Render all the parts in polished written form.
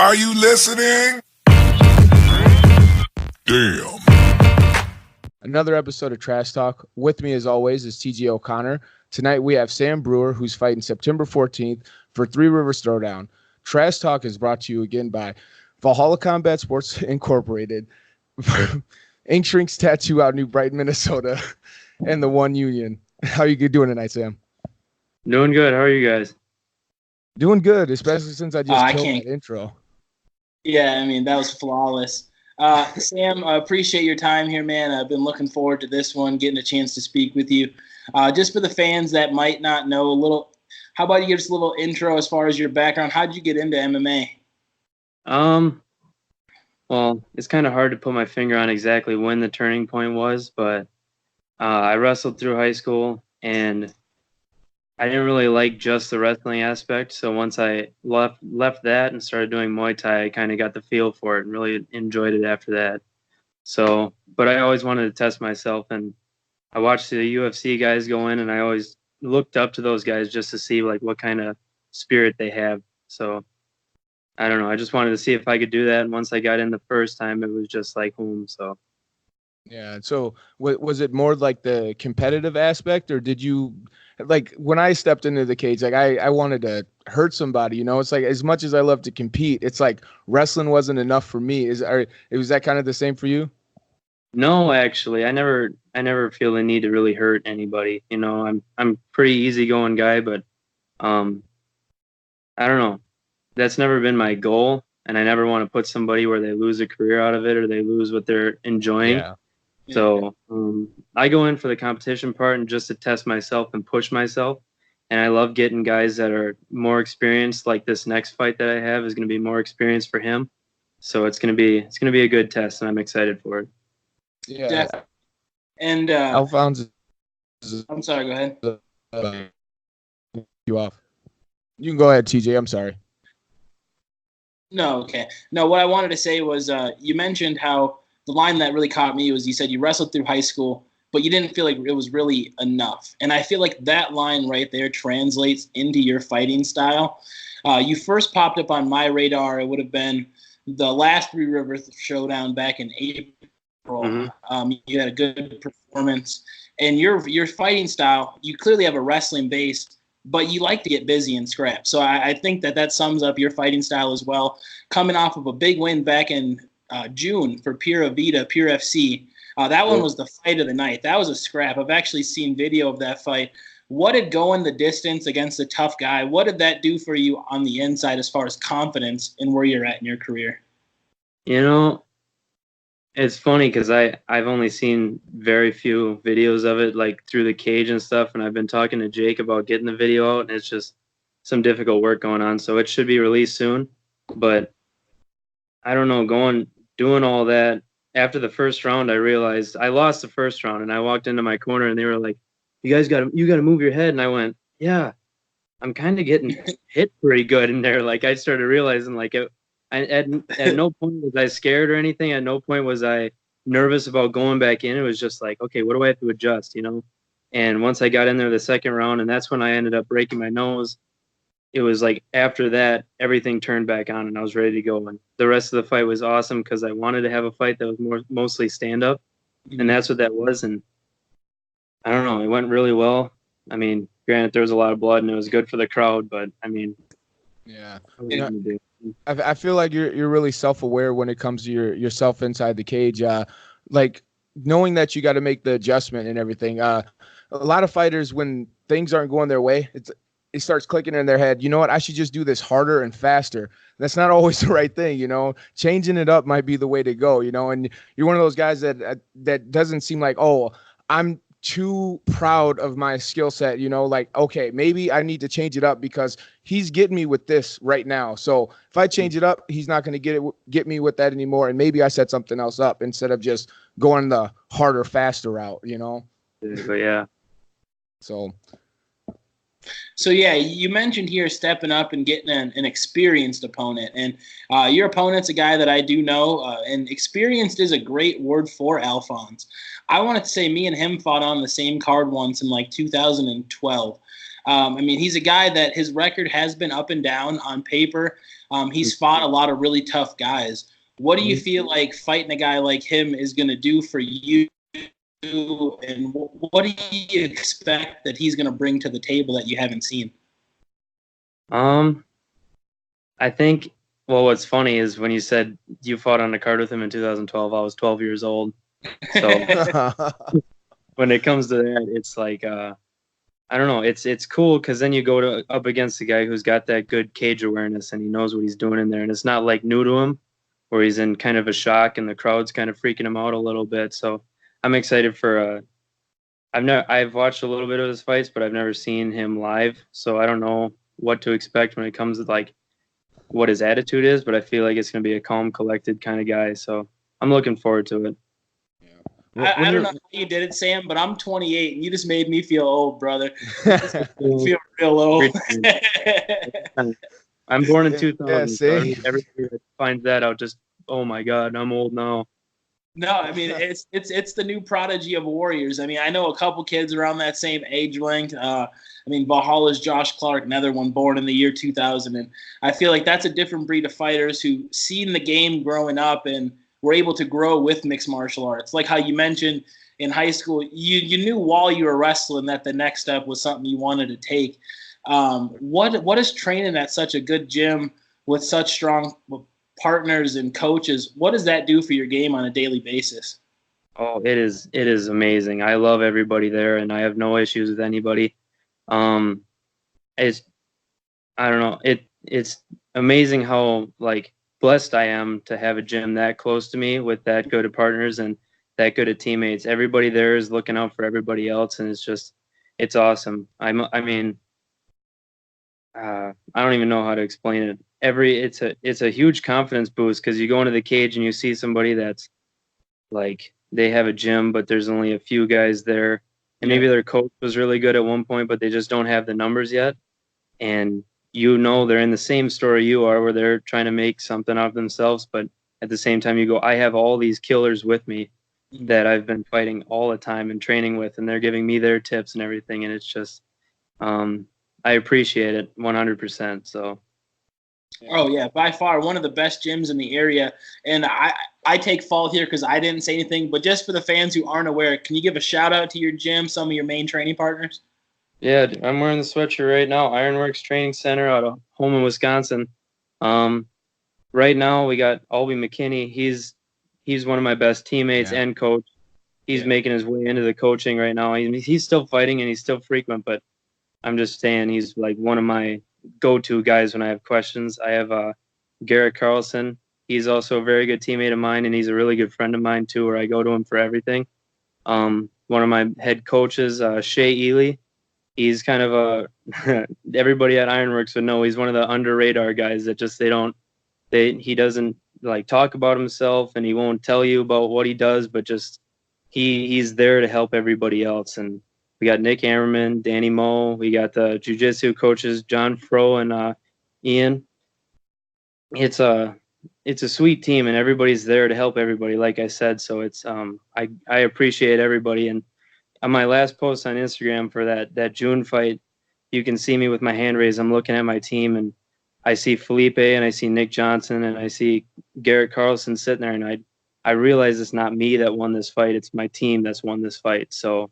Are you listening? Damn. Another episode of Trash Talk. With me, as always, is TJ O'Connor. Tonight, we have Sam Breuer, who's fighting September 14th for Three Rivers Throwdown. Trash Talk is brought to you again by Valhalla Combat Sports Incorporated, Ink Shrinks Tattoo out New Brighton, Minnesota, and the One Union. How are you doing tonight, Sam? Doing good. How are you guys? Doing good, especially since I just killed that intro. Yeah, I mean, that was flawless. Sam, I appreciate your time here, man. I've been looking forward to this one, getting a chance to speak with you. Just for the fans that might not know a little, how about you give us a little intro as far as your background? How did you get into MMA? Well, it's kind of hard to put my finger on exactly when the turning point was, but I wrestled through high school, and I didn't really like just the wrestling aspect. So once I left that and started doing Muay Thai, I kind of got the feel for it and really enjoyed it after that. So, but I always wanted to test myself, and I watched the UFC guys go in, and I always looked up to those guys just to see like what kind of spirit they have. So I don't know. I just wanted to see if I could do that. And once I got in the first time, it was just like home. So. Yeah. So was it more like the competitive aspect, or did you, like when I stepped into the cage, like I wanted to hurt somebody, you know? It's like, as much as I love to compete, it's like wrestling wasn't enough for me. Was that kind of the same for you? No, actually, I never feel the need to really hurt anybody. You know, I'm pretty easygoing guy, but I don't know. That's never been my goal, and I never want to put somebody where they lose a career out of it or they lose what they're enjoying. Yeah. So I go in for the competition part and just to test myself and push myself. And I love getting guys that are more experienced. Like this next fight that I have is going to be more experienced for him. So it's going to be a good test, and I'm excited for it. Yeah. Definitely. And Alphonse, I'm sorry. Go ahead. You off. You can go ahead, TJ. I'm sorry. No, okay. No, what I wanted to say was you mentioned how the line that really caught me was you said you wrestled through high school, but you didn't feel like it was really enough. And I feel like that line right there translates into your fighting style. You first popped up on my radar. It would have been the last Three Rivers Showdown back in April. Mm-hmm. You had a good performance. And your fighting style, you clearly have a wrestling base, but you like to get busy and scrap. So I think that sums up your fighting style as well. Coming off of a big win back in June for Pura Vida, Pure FC. That one was the fight of the night. That was a scrap. I've actually seen video of that fight. What did going the distance against a tough guy, what did that do for you on the inside as far as confidence in where you're at in your career? You know, it's funny because I've only seen very few videos of it, like through the cage and stuff, and I've been talking to Jake about getting the video out, and it's just some difficult work going on, so it should be released soon. But I don't know, doing all that, after the first round, I realized I lost the first round, and I walked into my corner, and they were like, you got to move your head. And I went, yeah, I'm kind of getting hit pretty good in there. Like I started realizing like at no point was I scared or anything. At no point was I nervous about going back in. It was just like, okay, what do I have to adjust, you know? And once I got in there the second round, and that's when I ended up breaking my nose, it was like after that, everything turned back on and I was ready to go. And the rest of the fight was awesome because I wanted to have a fight that was mostly stand-up, and that's what that was. And I don't know, it went really well. I mean, granted, there was a lot of blood and it was good for the crowd, but I mean, yeah. I feel like you're really self-aware when it comes to yourself inside the cage. Like knowing that you got to make the adjustment and everything. A lot of fighters, when things aren't going their way, it starts clicking in their head, you know what, I should just do this harder and faster. That's not always the right thing, you know. Changing it up might be the way to go, you know. And you're one of those guys that doesn't seem like, oh, I'm too proud of my skill set, you know, like, okay, maybe I need to change it up because he's getting me with this right now. So if I change it up, he's not going to get me with that anymore. And maybe I set something else up instead of just going the harder, faster route, you know? Yeah. So yeah, you mentioned here stepping up and getting an experienced opponent, and your opponent's a guy that I do know, and experienced is a great word for Alphonse. I wanted to say me and him fought on the same card once in like 2012. I mean, he's a guy that his record has been up and down on paper. He's fought a lot of really tough guys. What do you feel like fighting a guy like him is going to do for you? And what do you expect that he's going to bring to the table that you haven't seen? I think, well, what's funny is when you said you fought on a card with him in 2012, I was 12 years old. So when it comes to that, it's like, I don't know. It's cool because then you go up against a guy who's got that good cage awareness and he knows what he's doing in there. And it's not like new to him where he's in kind of a shock and the crowd's kind of freaking him out a little bit. So I'm excited for, I've watched a little bit of his fights, but I've never seen him live. So I don't know what to expect when it comes to like what his attitude is, but I feel like it's going to be a calm, collected kind of guy. So I'm looking forward to it. I don't know how you did it, Sam, but I'm 28, and you just made me feel old, brother. Feel real old. I'm born in 2000. Yeah, so everybody that finds that out just, oh my God, I'm old now. No, I mean it's the new prodigy of Warriors. I mean, I know a couple kids around that same age length. I mean, Valhalla's Josh Clark, another one born in the year 2000, and I feel like that's a different breed of fighters who seen the game growing up and were able to grow with mixed martial arts. Like how you mentioned in high school, you knew while you were wrestling that the next step was something you wanted to take. What is training at such a good gym with such strong partners and coaches? What does that do for your game on a daily basis? Oh, it is amazing. I love everybody there, and I have no issues with anybody. It's I don't know. It's amazing how like blessed I am to have a gym that close to me with that good of partners and that good of teammates. Everybody there is looking out for everybody else, and it's awesome. I don't even know how to explain it. It's a huge confidence boost because you go into the cage and you see somebody that's like they have a gym, but there's only a few guys there, and maybe their coach was really good at one point, but they just don't have the numbers yet. And they're in the same story you are, where they're trying to make something of themselves, but at the same time you go, I have all these killers with me that I've been fighting all the time and training with, and they're giving me their tips and everything, and it's just I appreciate it 100%. So oh yeah, by far one of the best gyms in the area. And I take fault here because I didn't say anything, but just for the fans who aren't aware, can you give a shout out to your gym, some of your main training partners? Yeah, I'm wearing the sweatshirt right now. Ironworks Training Center out of Holman, Wisconsin. Right now we got Albie McKinney. He's one of my best teammates and coach. He's making his way into the coaching right now. He's still fighting and he's still frequent, but I'm just saying he's like one of my go-to guys when I have questions. I have Garrett Carlson. He's also a very good teammate of mine, and he's a really good friend of mine too, where I go to him for everything. One of my head coaches, Shea Ely. He's kind of everybody at Ironworks would know he's one of the under radar guys that just he doesn't like talk about himself and he won't tell you about what he does, but just he's there to help everybody else. And we got Nick Ammerman, Danny Moe, we got the jiu-jitsu coaches John Fro and Ian. It's a sweet team and everybody's there to help everybody, like I said. So it's I appreciate everybody. And on my last post on Instagram for that June fight, you can see me with my hand raised. I'm looking at my team, and I see Felipe, and I see Nick Johnson, and I see Garrett Carlson sitting there, and I realize it's not me that won this fight. It's my team that's won this fight. So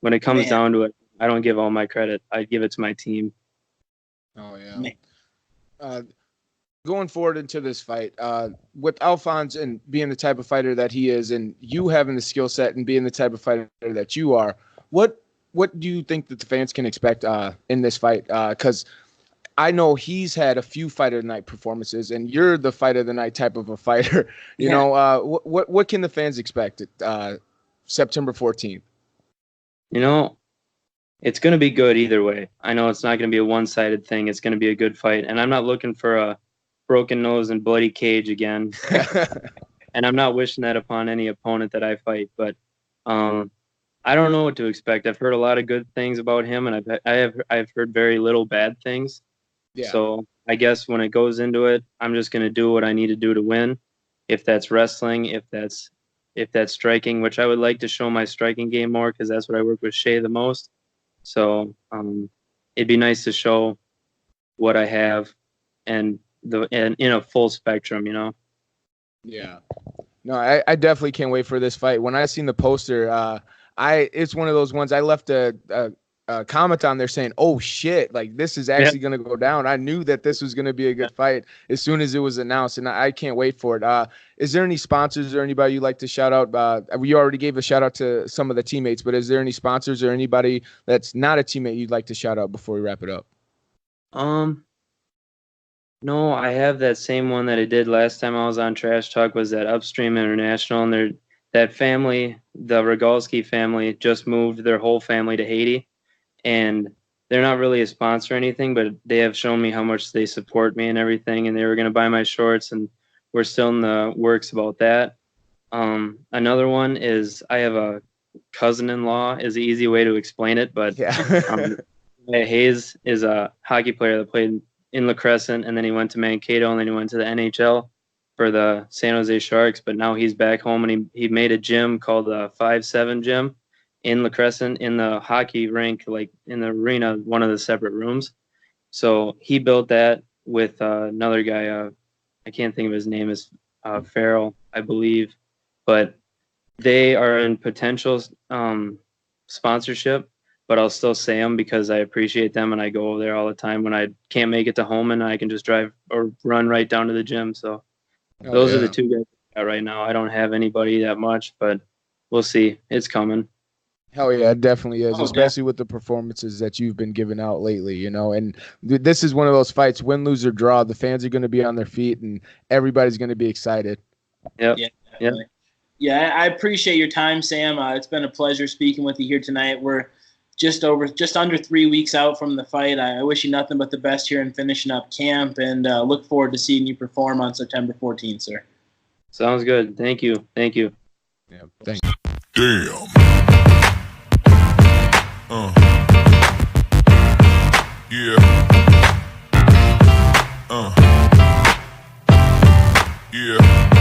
when it comes down to it, I don't give all my credit. I give it to my team. Oh, yeah. Going forward into this fight, with Alphonse and being the type of fighter that he is, and you having the skill set and being the type of fighter that you are, what do you think that the fans can expect in this fight? Because I know he's had a few fight of the night performances, and you're the fight of the night type of a fighter. You know, what can the fans expect at September 14th? You know, it's going to be good either way. I know it's not going to be a one-sided thing. It's going to be a good fight, and I'm not looking for a broken nose and bloody cage again. And I'm not wishing that upon any opponent that I fight, but I don't know what to expect. I've heard a lot of good things about him, and I've heard very little bad things. Yeah. So I guess when it goes into it, I'm just going to do what I need to do to win. If that's wrestling, if that's striking, which I would like to show my striking game more because that's what I work with Shea the most. So it'd be nice to show what I have and in a full spectrum, you know? Yeah. No, I definitely can't wait for this fight. When I seen the poster, it's one of those ones I left a comment on there saying, "Oh shit, like this is actually going to go down." I knew that this was going to be a good fight as soon as it was announced, and I can't wait for it. Is there any sponsors or anybody you'd like to shout out? We already gave a shout out to some of the teammates, but is there any sponsors or anybody that's not a teammate you'd like to shout out before we wrap it up? No, I have that same one that I did last time I was on Trash Talk, was that Upstream International, and that family, the Rogalski family, just moved their whole family to Haiti, and they're not really a sponsor or anything, but they have shown me how much they support me and everything, and they were going to buy my shorts, and we're still in the works about that. Another one is I have a cousin-in-law, is the easy way to explain it, but Hayes is a hockey player that played in La Crescent, and then he went to Mankato, and then he went to the NHL for the San Jose Sharks, but now he's back home, and he made a gym called the 5-7 gym in La Crescent, in the hockey rink, like in the arena, one of the separate rooms. So he built that with another guy, I can't think of his name, is Farrell, I believe, but they are in potential sponsorship, but I'll still say them because I appreciate them, and I go over there all the time when I can't make it to home, and I can just drive or run right down to the gym. So those are the two guys I got right now. I don't have anybody that much, but we'll see. It's coming. Hell yeah, it definitely is, especially with the performances that you've been giving out lately, you know. And this is one of those fights, win, lose, or draw. The fans are going to be on their feet, and everybody's going to be excited. Yep. Yeah, I appreciate your time, Sam. It's been a pleasure speaking with you here tonight. We're just under 3 weeks out from the fight. I wish you nothing but the best here in finishing up camp, and look forward to seeing you perform on September 14th, sir. Sounds good. Thank you. Yeah, thanks. Damn. Yeah. Yeah.